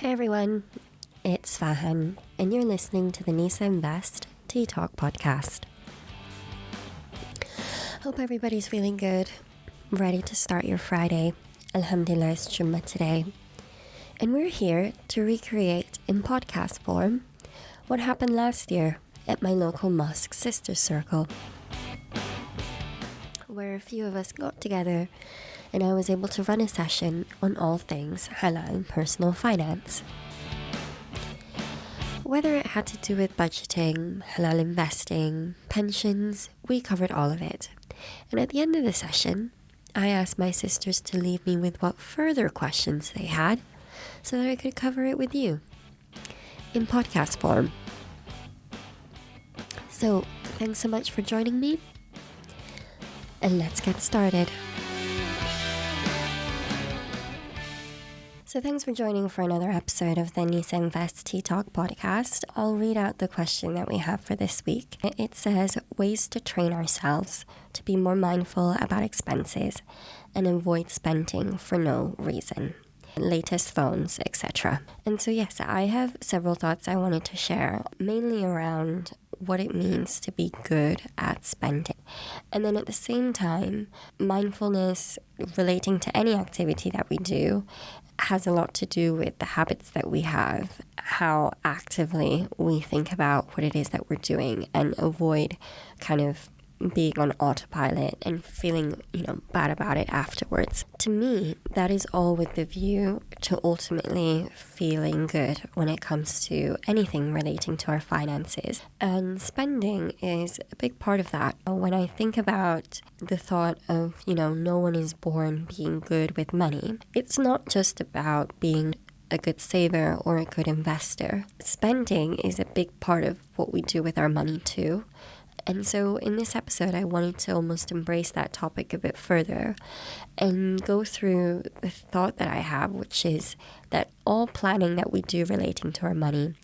Hey everyone, it's Fahan, and you're listening to the Nisa Invest Tea Talk podcast. Hope everybody's feeling good, ready to start your Friday. Alhamdulillah, it's Jummah today. And we're here to recreate in podcast form what happened last year at my local mosque sister circle, where a few of us got together and I was able to run a session on all things halal and personal finance. Whether it had to do with budgeting, halal investing, pensions, we covered all of it. And at the end of the session, I asked my sisters to leave me with what further questions they had so that I could cover it with you in podcast form. So, thanks so much for joining me, and let's get started. So thanks for joining for another episode of the Nisa Invest Tea Talk podcast. I'll read out the question that we have for this week. It says, ways to train ourselves to be more mindful about expenses and avoid spending for no reason. Latest phones, etc. And so yes, I have several thoughts I wanted to share, mainly around what it means to be good at spending. And then at the same time, mindfulness relating to any activity that we do has a lot to do with the habits that we have, how actively we think about what it is that we're doing, and avoid kind of being on autopilot and feeling, bad about it afterwards. To me, that is all with the view to ultimately feeling good when it comes to anything relating to our finances. And spending is a big part of that. When I think about the thought of, no one is born being good with money, it's not just about being a good saver or a good investor. Spending is a big part of what we do with our money too. And so in this episode, I wanted to almost embrace that topic a bit further and go through the thought that I have, which is that all planning that we do relating to our money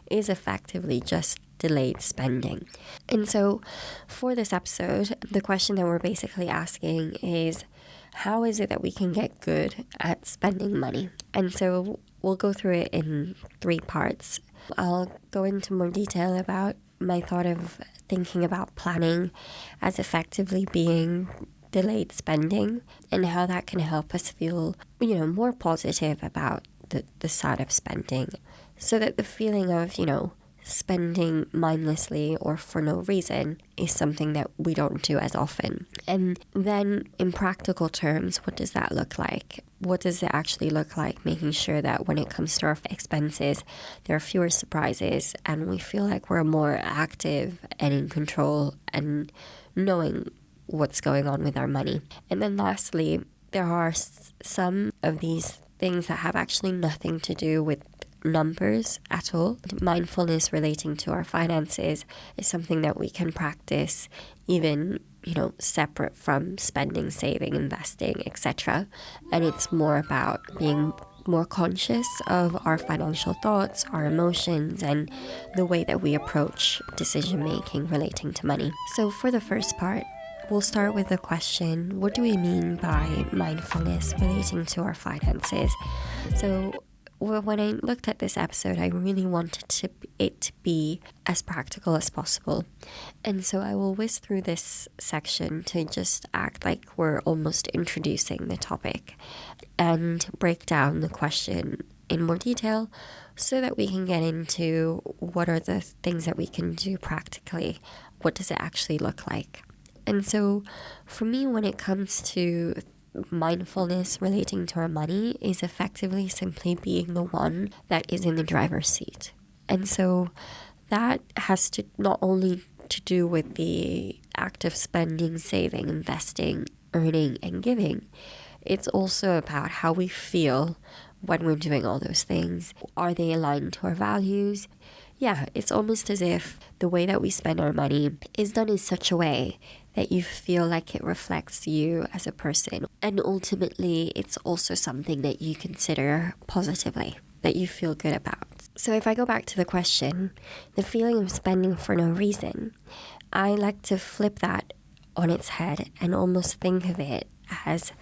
is effectively just delayed spending. And so for this episode, the question that we're basically asking is, how is it that we can get good at spending money? And so we'll go through it in 3 parts. I'll go into more detail about my thought of thinking about planning as effectively being delayed spending and how that can help us feel, more positive about the side of spending, so that the feeling of, spending mindlessly or for no reason is something that we don't do as often. And then in practical terms, what does that look like? What does it actually look like making sure that when it comes to our expenses, there are fewer surprises and we feel like we're more active and in control and knowing what's going on with our money? And then lastly, there are some of these things that have actually nothing to do with numbers at all. Mindfulness relating to our finances is something that we can practice even, separate from spending, saving, investing, etc. And it's more about being more conscious of our financial thoughts, our emotions, and the way that we approach decision making relating to money. So for the first part, we'll start with the question, what do we mean by mindfulness relating to our finances? So when I looked at this episode, I really wanted it to be as practical as possible. And so I will whiz through this section to just act like we're almost introducing the topic and break down the question in more detail so that we can get into what are the things that we can do practically. What does it actually look like? And so for me, when it comes to mindfulness relating to our money, is effectively simply being the one that is in the driver's seat. And so that has to not only to do with the act of spending, saving, investing, earning, and giving. It's also about how we feel when we're doing all those things. Are they aligned to our values? Yeah, it's almost as if the way that we spend our money is done in such a way that you feel like it reflects you as a person. And ultimately, it's also something that you consider positively, that you feel good about. So if I go back to the question, the feeling of spending for no reason, I like to flip that on its head and almost think of it as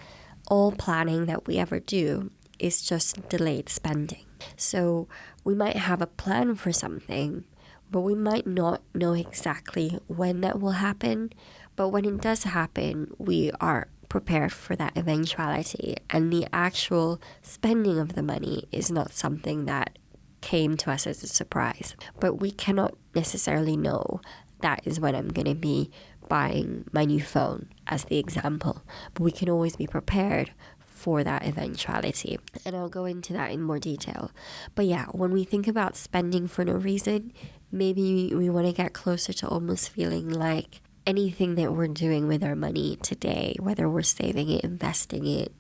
all planning that we ever do is just delayed spending. So we might have a plan for something, but we might not know exactly when that will happen. But when it does happen, we are prepared for that eventuality. And the actual spending of the money is not something that came to us as a surprise. But we cannot necessarily know that is when I'm going to be buying my new phone, as the example. But we can always be prepared for that eventuality. And I'll go into that in more detail. But yeah, when we think about spending for no reason, maybe we want to get closer to almost feeling like anything that we're doing with our money today, whether we're saving it, investing it,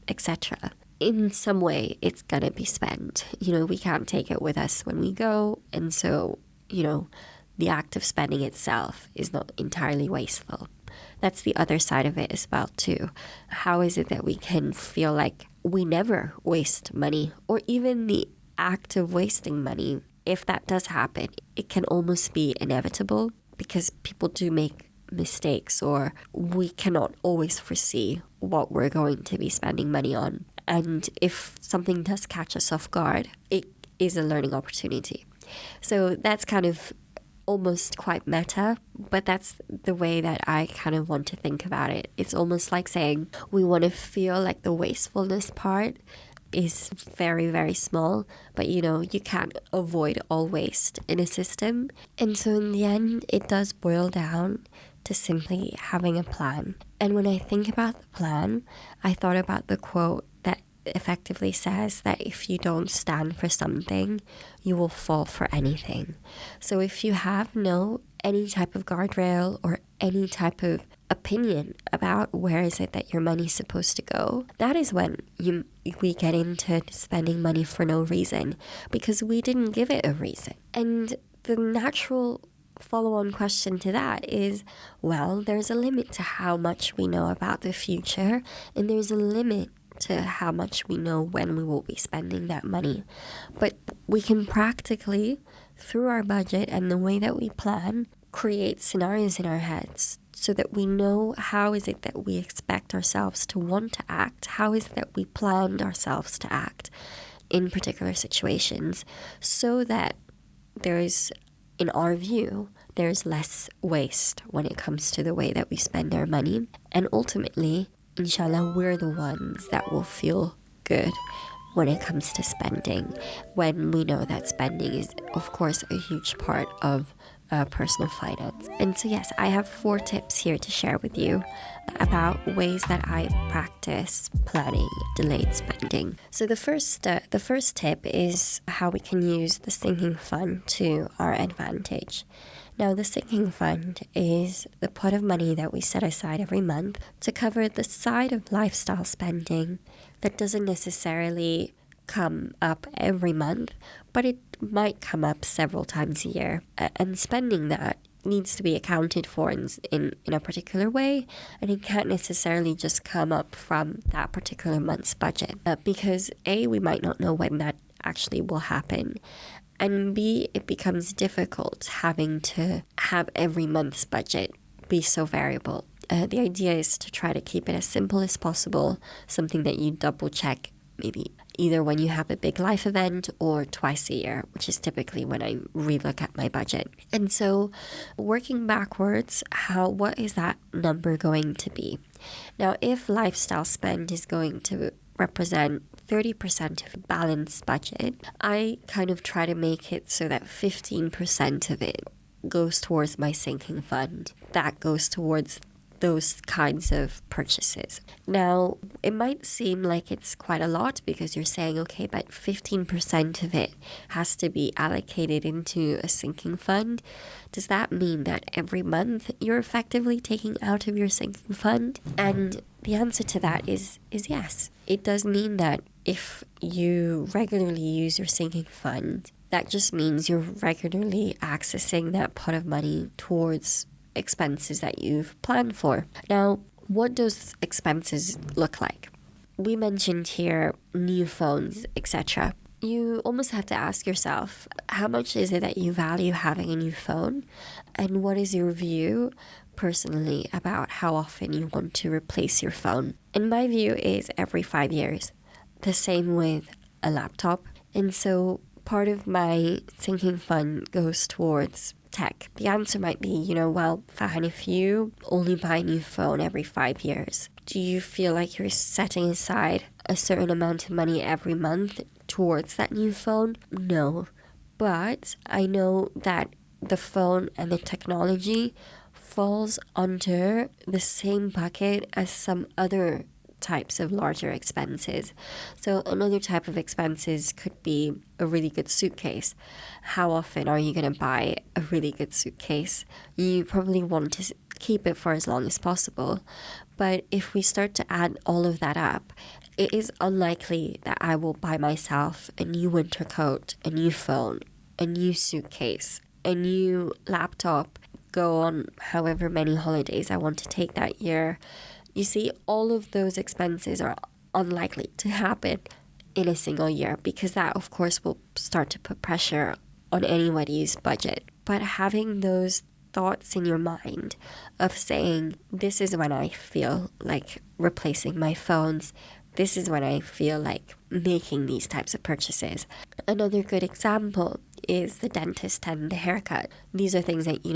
etc., in some way it's gonna be spent. We can't take it with us when we go, and so the act of spending itself is not entirely wasteful. That's the other side of it as well too. How is it that we can feel like we never waste money, or even the act of wasting money, if that does happen, it can almost be inevitable because people do make mistakes, or we cannot always foresee what we're going to be spending money on. And if something does catch us off guard, it is a learning opportunity. So that's kind of almost quite meta, but that's the way that I kind of want to think about it. It's almost like saying we want to feel like the wastefulness part is very, very small, but you can't avoid all waste in a system. And so in the end, it does boil down to simply having a plan. And when I think about the plan, I thought about the quote that effectively says that if you don't stand for something, you will fall for anything. So if you have any type of guardrail or any type of opinion about where is it that your money's supposed to go, that is when we get into spending money for no reason, because we didn't give it a reason. And the natural follow-on question to that is, well, there's a limit to how much we know about the future, and there's a limit to how much we know when we will be spending that money. But we can practically, through our budget and the way that we plan, create scenarios in our heads so that we know how is it that we expect ourselves to want to act, how is it that we planned ourselves to act in particular situations, so that there's, in our view, there's less waste when it comes to the way that we spend our money. And ultimately, inshallah, we're the ones that will feel good when it comes to spending, when we know that spending is, of course, a huge part of personal finance. And so yes, I have 4 tips here to share with you about ways that I practice planning delayed spending. So the first tip is how we can use the sinking fund to our advantage. Now, the sinking fund is the pot of money that we set aside every month to cover the side of lifestyle spending that doesn't necessarily come up every month, but it might come up several times a year. And spending that needs to be accounted for in a particular way, and it can't necessarily just come up from that particular month's budget. Because A, we might not know when that actually will happen, and B, it becomes difficult having to have every month's budget be so variable. The idea is to try to keep it as simple as possible, something that you double check maybe either when you have a big life event or twice a year, which is typically when I relook at my budget. And so working backwards, what is that number going to be? Now, if lifestyle spend is going to represent 30% of a balanced budget, I kind of try to make it so that 15% of it goes towards my sinking fund. That goes towards those kinds of purchases. Now, it might seem like it's quite a lot because you're saying, okay, but 15% of it has to be allocated into a sinking fund. Does that mean that every month you're effectively taking out of your sinking fund? And the answer to that is yes. It does mean that if you regularly use your sinking fund, that just means you're regularly accessing that pot of money towards expenses that you've planned for. Now, what does expenses look like? We mentioned here new phones, etc. You almost have to ask yourself, how much is it that you value having a new phone? And what is your view personally about how often you want to replace your phone? And my view is every 5 years. the same with a laptop. And so part of my sinking fund goes towards tech. The answer might be, well, Fahan, if you only buy a new phone every 5 years, do you feel like you're setting aside a certain amount of money every month towards that new phone? No. But I know that the phone and the technology falls under the same bucket as some other types of larger expenses. So another type of expenses could be a really good suitcase. How often are you going to buy a really good suitcase? You probably want to keep it for as long as possible. But if we start to add all of that up, it is unlikely that I will buy myself a new winter coat, a new phone, a new suitcase, a new laptop, go on however many holidays I want to take that year. You see, all of those expenses are unlikely to happen in a single year, because that, of course, will start to put pressure on anybody's budget. But having those thoughts in your mind of saying, this is when I feel like replacing my phones, this is when I feel like making these types of purchases. Another good example is the dentist and the haircut. These are things that you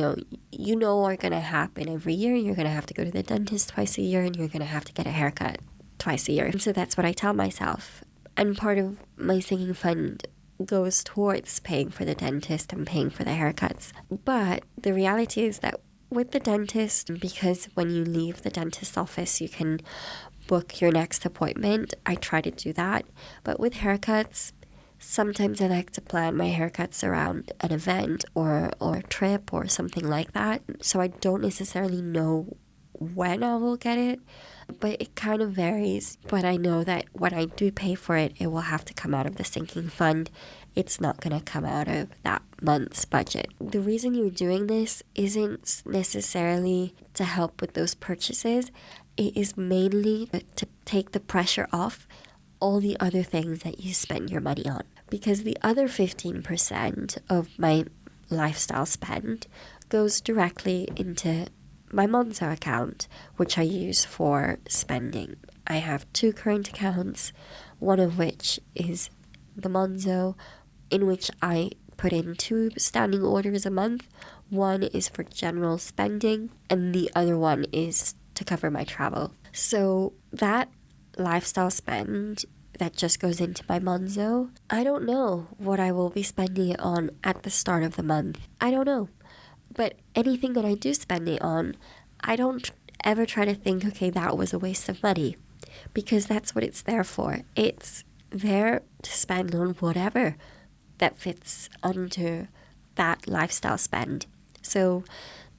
know are going to happen every year. You're going to have to go to the dentist twice a year, and you're going to have to get a haircut twice a year. And so that's what I tell myself. And part of my sinking fund goes towards paying for the dentist and paying for the haircuts. But the reality is that with the dentist, because when you leave the dentist office, you can book your next appointment. I try to do that. But with haircuts, sometimes I like to plan my haircuts around an event or a trip or something like that. So I don't necessarily know when I will get it, but it kind of varies. But I know that when I do pay for it, it will have to come out of the sinking fund. It's not going to come out of that month's budget. The reason you're doing this isn't necessarily to help with those purchases. It is mainly to take the pressure off all the other things that you spend your money on. Because the other 15% of my lifestyle spend goes directly into my Monzo account, which I use for spending. I have 2 current accounts, one of which is the Monzo, in which I put in 2 standing orders a month. One is for general spending, and the other one is to cover my travel. So that lifestyle spend that just goes into my Monzo, I don't know what I will be spending it on at the start of the month. I don't know. But anything that I do spend it on, I don't ever try to think, okay, that was a waste of money, because that's what it's there for. It's there to spend on whatever that fits under that lifestyle spend. So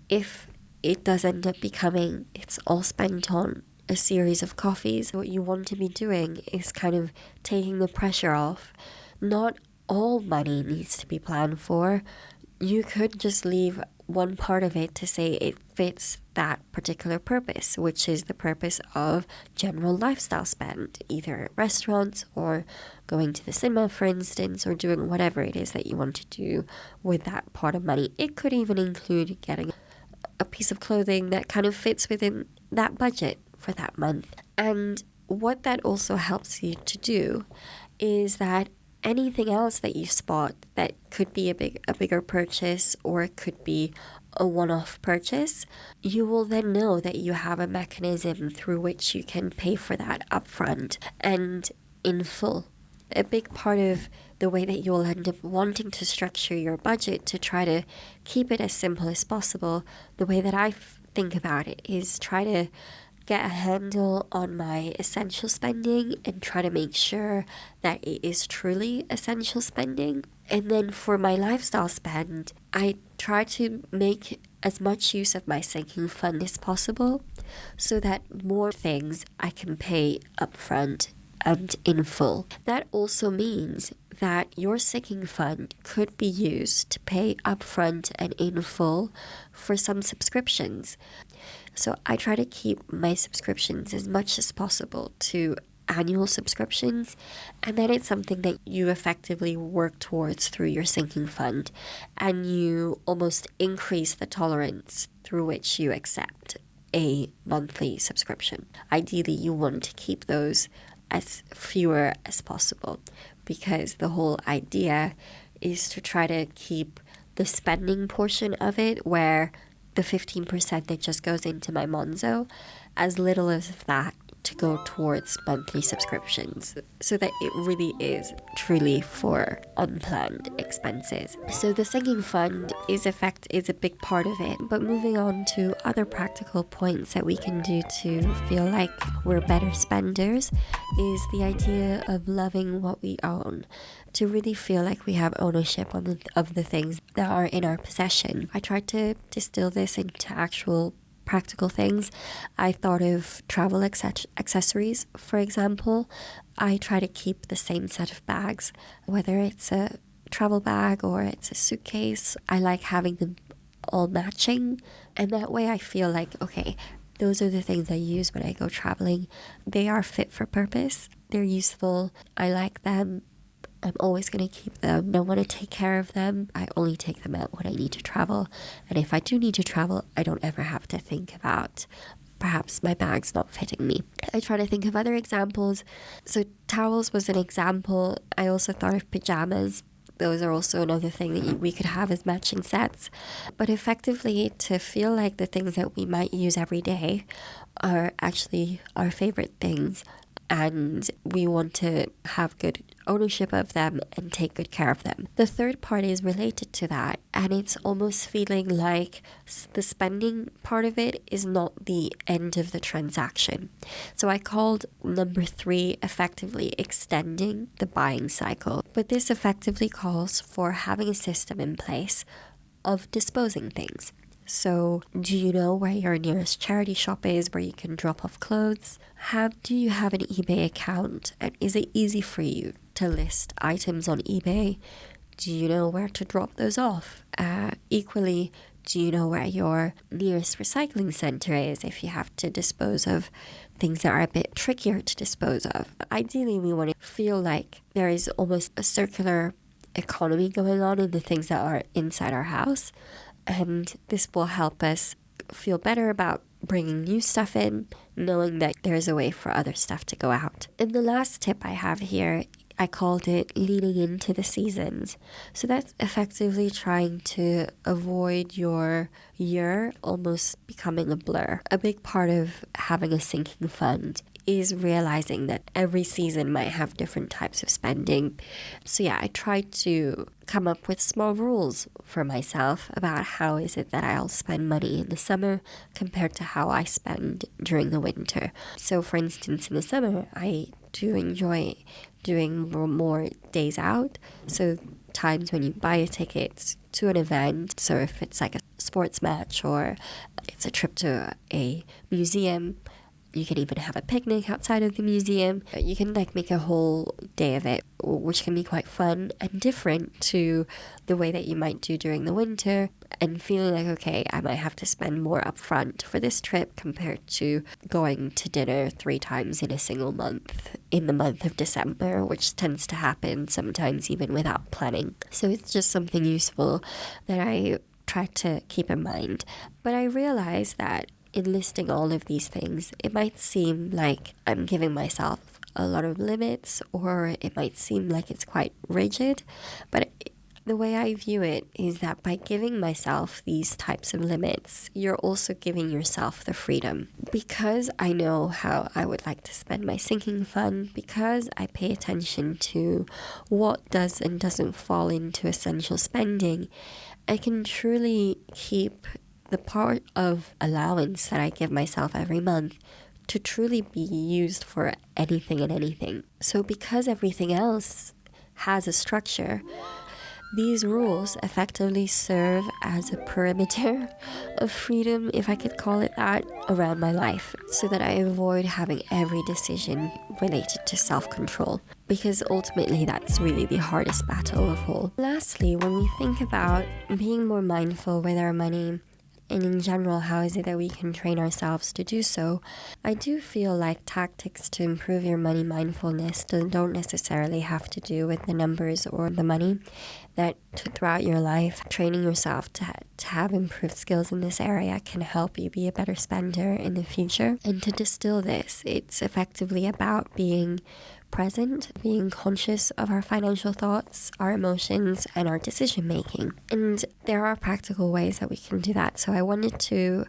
if it does end up becoming it's all spent on a series of coffees, what you want to be doing is kind of taking the pressure off. Not all money needs to be planned for. You could just leave one part of it to say it fits that particular purpose, which is the purpose of general lifestyle spend, either at restaurants or going to the cinema, for instance, or doing whatever it is that you want to do with that part of money. It could even include getting a piece of clothing that kind of fits within that budget for that month. And what that also helps you to do is that anything else that you spot that could be a bigger purchase, or it could be a one-off purchase, you will then know that you have a mechanism through which you can pay for that upfront and in full. A big part of the way that you'll end up wanting to structure your budget to try to keep it as simple as possible, the way that I think about it is try to get a handle on my essential spending and try to make sure that it is truly essential spending. And then for my lifestyle spend, I try to make as much use of my sinking fund as possible so that more things I can pay upfront and in full. That also means that your sinking fund could be used to pay upfront and in full for some subscriptions. So I try to keep my subscriptions as much as possible to annual subscriptions, and then it's something that you effectively work towards through your sinking fund, and you almost increase the tolerance through which you accept a monthly subscription. Ideally, you want to keep those as fewer as possible, because the whole idea is to try to keep the spending portion of it, where the 15% that just goes into my Monzo, as little as that to go towards monthly subscriptions, so that it really is truly for unplanned expenses. So the sinking fund is a big part of it. But moving on to other practical points that we can do to feel like we're better spenders is the idea of loving what we own, to really feel like we have ownership of the things that are in our possession. I tried to distill this into actual practical things. I thought of travel accessories, for example. I try to keep the same set of bags, whether it's a travel bag or it's a suitcase. I like having them all matching, and that way I feel like, okay, those are the things I use when I go traveling. They are fit for purpose. They're useful. I like them. I'm always going to keep them. I want to take care of them. I only take them out when I need to travel. And if I do need to travel, I don't ever have to think about perhaps my bag's not fitting me. I try to think of other examples. So towels was an example. I also thought of pajamas. Those are also another thing that we could have as matching sets. But effectively, to feel like the things that we might use every day are actually our favorite things, and we want to have good ownership of them and take good care of them. The third part is related to that, and it's almost feeling like the spending part of it is not the end of the transaction. So I called number 3 effectively extending the buying cycle. But this effectively calls for having a system in place of disposing things. So, do you know where your nearest charity shop is where you can drop off clothes? Do you have an eBay account? And is it easy for you to list items on eBay? Do you know where to drop those off? Equally, do you know where your nearest recycling center is if you have to dispose of things that are a bit trickier to dispose of? Ideally, we want to feel like there is almost a circular economy going on in the things that are inside our house. And this will help us feel better about bringing new stuff in, knowing that there's a way for other stuff to go out. And the last tip I have here, I called it leaning into the seasons. So that's effectively trying to avoid your year almost becoming a blur. A big part of having a sinking fund is realizing that every season might have different types of spending. So yeah, I tried to come up with small rules for myself about how is it that I'll spend money in the summer compared to how I spend during the winter. So for instance, in the summer, I do enjoy doing more days out. So times when you buy a ticket to an event, so if it's like a sports match or it's a trip to a museum, you can even have a picnic outside of the museum. You can make a whole day of it, which can be quite fun and different to the way that you might do during the winter, and feeling like, okay, I might have to spend more upfront for this trip compared to going to dinner 3 times in a single month, in the month of December, which tends to happen sometimes even without planning. So it's just something useful that I try to keep in mind. But I realize that in listing all of these things, it might seem like I'm giving myself a lot of limits, or it might seem like it's quite rigid. But the way I view it is that by giving myself these types of limits, you're also giving yourself the freedom. Because I know how I would like to spend my sinking fund, because I pay attention to what does and doesn't fall into essential spending, I can truly keep the part of allowance that I give myself every month to truly be used for anything and anything. So because everything else has a structure, these rules effectively serve as a perimeter of freedom, if I could call it that, around my life, so that I avoid having every decision related to self-control, because ultimately that's really the hardest battle of all. Lastly, when we think about being more mindful with our money, and in general, how is it that we can train ourselves to do so, I do feel like tactics to improve your money mindfulness don't necessarily have to do with the numbers or the money. That throughout your life, training yourself to have improved skills in this area can help you be a better spender in the future. And to distill this, it's effectively about being present, being conscious of our financial thoughts, our emotions, and our decision making. And there are practical ways that we can do that. So I wanted to,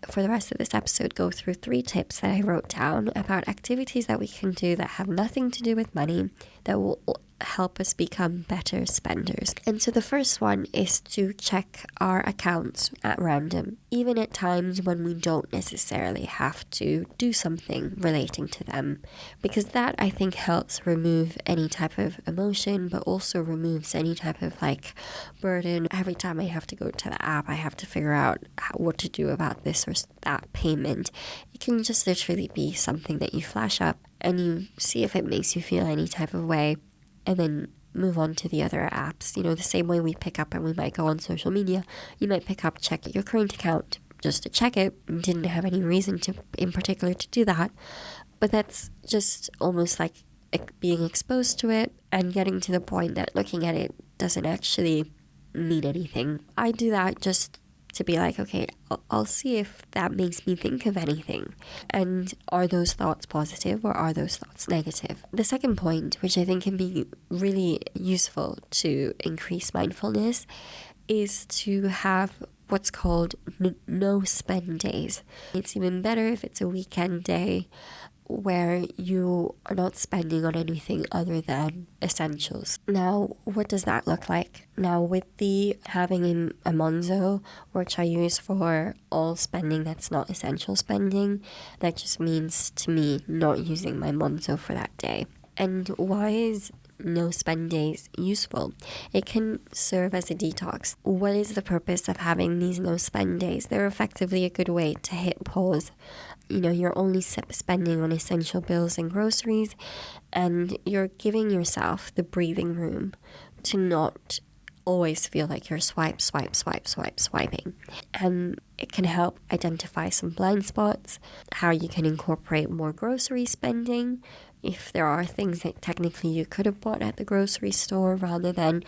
for the rest of this episode, go through 3 tips that I wrote down about activities that we can do that have nothing to do with money that will help us become better spenders. And so the first one is to check our accounts at random, even at times when we don't necessarily have to do something relating to them, because that, I think, helps remove any type of emotion, but also removes any type of burden. Every time I have to go to the app, I have to figure out what to do about this or that payment. It can just literally be something that you flash up and you see if it makes you feel any type of way, and then move on to the other apps. The same way we pick up and we might go on social media, you might pick up, check your current account just to check it. You didn't have any reason to, in particular, to do that. But that's just almost like being exposed to it and getting to the point that looking at it doesn't actually mean anything. I do that just to be like, okay, I'll see if that makes me think of anything. And are those thoughts positive or are those thoughts negative? The second point, which I think can be really useful to increase mindfulness, is to have what's called no spend days. It's even better if it's a weekend day where you are not spending on anything other than essentials. Now, what does that look like? Now, with the having a Monzo, which I use for all spending that's not essential spending, that just means to me not using my Monzo for that day. And why is no spend days useful? It can serve as a detox. What is the purpose of having these no spend days? They're effectively a good way to hit pause. You're only spending on essential bills and groceries, and you're giving yourself the breathing room to not always feel like you're swiping. And it can help identify some blind spots, how you can incorporate more grocery spending, if there are things that technically you could have bought at the grocery store rather than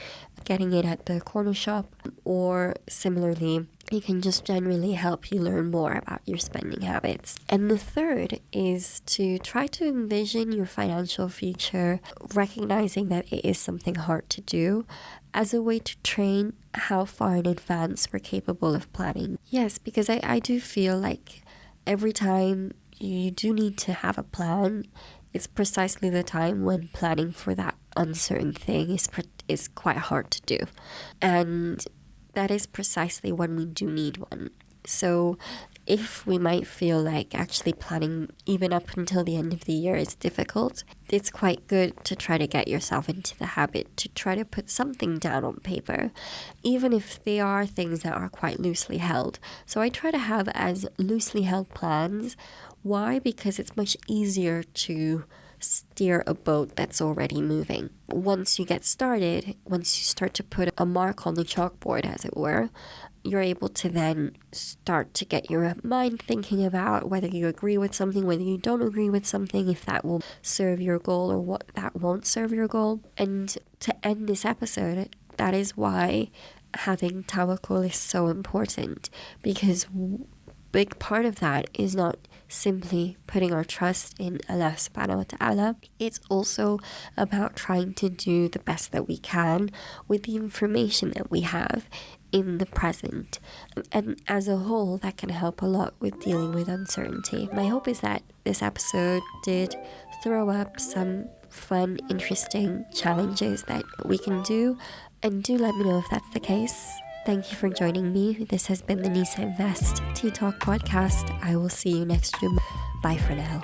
getting it at the corner shop. Or similarly, it can just generally help you learn more about your spending habits. And the third is to try to envision your financial future, recognizing that it is something hard to do, as a way to train how far in advance we're capable of planning. Yes, because I do feel like every time you do need to have a plan, it's precisely the time when planning for that uncertain thing is quite hard to do. And that is precisely when we do need one. So if we might feel like actually planning even up until the end of the year is difficult, it's quite good to try to get yourself into the habit to try to put something down on paper, even if they are things that are quite loosely held. So I try to have as loosely held plans. Why? Because it's much easier to steer a boat that's already moving. Once you get started, once you start to put a mark on the chalkboard, as it were, you're able to then start to get your mind thinking about whether you agree with something, whether you don't agree with something, if that will serve your goal or what that won't serve your goal. And to end this episode, that is why having tawakkul is so important, because big part of that is not simply putting our trust in Allah subhanahu wa ta'ala. It's also about trying to do the best that we can with the information that we have in the present. And as a whole, that can help a lot with dealing with uncertainty. My hope is that this episode did throw up some fun, interesting challenges that we can do. And do let me know if that's the case. Thank you for joining me. This has been the Nisa Invest Tea Talk podcast. I will see you next Jummah. Bye for now.